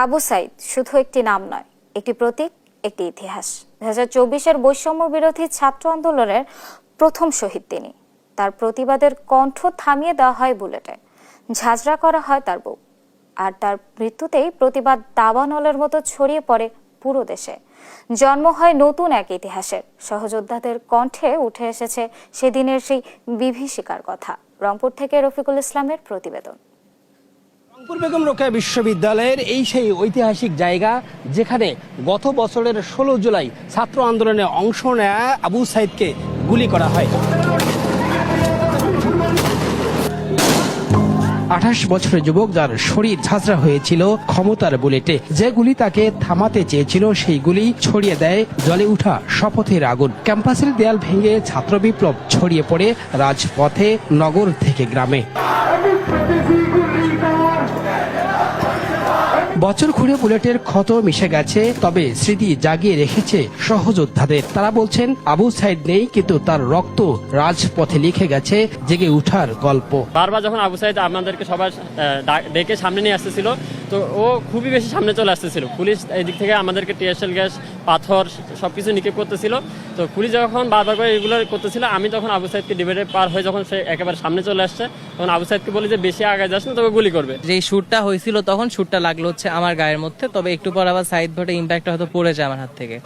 আবু সাইদ শুধু একটি নাম নয়, একটি প্রতীক, একটি ইতিহাস। 2024-এর বৈষম্য বিরোধী ছাত্র আন্দোলনের প্রথম শহীদ তিনি। তার প্রতিবাদের কণ্ঠ থামিয়ে দেওয়া হয় বুলেটে, ঝাঁঝরা করা হয় তার বুক। আর তার মৃত্যুতেই প্রতিবাদ দাবানলের মতো ছড়িয়ে পড়ে পুরো দেশে। জন্ম হয় নতুন এক ইতিহাসের। সহযোদ্ধাদের কণ্ঠে উঠে এসেছে সেদিনের সেই বিভীষিকার কথা। রংপুর থেকে রফিকুল ইসলামের প্রতিবেদন। রংপুর বেগম রোকেয়া বিশ্ববিদ্যালয়ের এই সেই ঐতিহাসিক জায়গা, যেখানে গত বছরের 16 জুলাই ছাত্র আন্দোলনে অংশ নেয়া আবু সাইদকে গুলি করা হয়। 28 বছরের যুবক, যার শরীর ঝাঁঝরা হয়েছিল ক্ষমতার বুলেটে। যে গুলি তাকে থামাতে চেয়েছিল, সেই গুলি ছড়িয়ে দেয় জ্বলে উঠা শপথের আগুন। ক্যাম্পাসের দেয়াল ভেঙে ছাত্র বিপ্লব ছড়িয়ে পড়ে রাজপথে, নগর থেকে গ্রামে। বছর ঘুরে বুলেটের ক্ষত মিশে গেছে, তবে স্মৃতি জাগিয়ে রেখেছে সহযোদ্ধাদের। তারা বলছেন আবু সাইদ নেই, কিন্তু তার রক্ত রাজপথে লিখে গেছে জেগে উঠার গল্প। বারবার যখন আবু সাইদ আমাদেরকে সবার ডেকে সামনে নিয়ে আসতেছিল, তো ও খুবই বেশি সামনে চলে আসতেছিল। পুলিশ এই দিক থেকে আমাদেরকে টিয়ারশেল গ্যাস, পাথর সবকিছু নিক্ষেপ করতেছিল। তো পুলিশ যখন বারবার করে এগুলো করতেছিল, আমি তখন আবু সাইদকে ডিভাইডে পার হয়ে যখন সে একেবারে সামনে চলে আসছে, তখন আবু সাইদকে বলি যে বেশি আগে যাস না, তবে গুলি করবে। যেই শুটটা হয়েছিল তখন শুটটা লাগলো হচ্ছে আমার গায়ের মধ্যে, তবে একটু পর আবার সাইদ ভাইয়ের ইম্প্যাক্টটা হয়তো পড়ে যায় আমার হাত থেকে।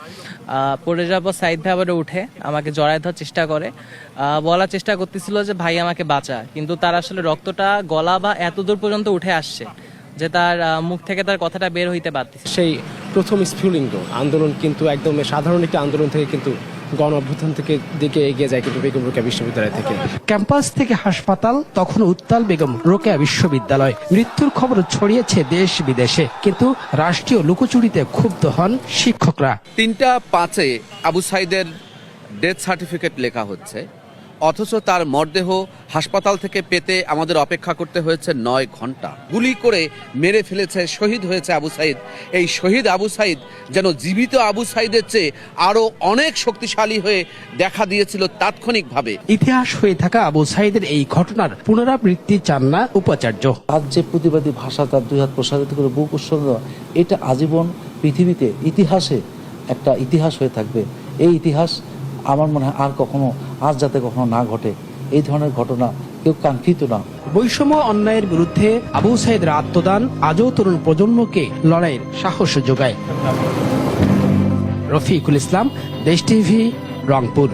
পড়ে যাওয়ার পর সাইদ ভাই আবার উঠে আমাকে জড়ায় ধরার চেষ্টা করে, বলার চেষ্টা করতেছিল যে ভাই আমাকে বাঁচা, কিন্তু তার আসলে রক্তটা গলা বা এত দূর পর্যন্ত উঠে আসছে যে তার মুখ থেকে তার কথাটা বের হইতে পারতেছে। সেই প্রথম স্ফুলিঙ্গ আন্দোলন কিন্তু একদম সাধারণ একটি আন্দোলন থেকে কিন্তু গণ অভ্যুত্থান থেকে দিকে এগিয়ে যায় কিন্তু বেগম রোকেয়া বিশ্ববিদ্যালয় থেকে। ক্যাম্পাস থেকে হাসপাতাল, তখন উত্তাল বেগম রোকেয়া বিশ্ববিদ্যালয়। মৃত্যুর খবর ছড়িয়েছে দেশ বিদেশে, কিন্তু রাষ্ট্রীয় লুকোচুরিতে ক্ষুব্ধ হন শিক্ষকরা। 3টা 5-এ আবু সাইদের ডেথ সার্টিফিকেট লেখা হচ্ছে, অথচ তার মরদেহ হাসপাতাল থেকে পেতে আমাদের অপেক্ষা করতে হয়েছে 9 ঘন্টা। গুলি করে মেরে ফেলেছে, শহীদ হয়েছে আবু সাইদ। এই শহীদ আবু সাইদ যেন জীবিত আবু সাইদের চেয়ে আরো অনেক শক্তিশালী হয়ে দেখা দিয়েছিল তাৎক্ষণিকভাবে। ইতিহাস হয়ে থাকা আবু সাইদের এই ঘটনার পুনরাবৃত্তি চান না উপাচার্য। আজ যে প্রতিবাদী ভাষা তার দুই হাত প্রসারিত করে বুক উৎসর্গ, এটা আজীবন পৃথিবীতে ইতিহাসে একটা ইতিহাস হয়ে থাকবে। এই ইতিহাস আমার মনে হয় আর যাতে কখনো না ঘটে, এই ধরনের ঘটনা কেউ কাঙ্ক্ষিত না। বৈষম্য অন্যায়ের বিরুদ্ধে আবু সাইদের আত্মদান আজও তরুণ প্রজন্মকে লড়াইয়ের সাহস যোগায়। রফিকুল ইসলাম, দেশ টিভি, রংপুর।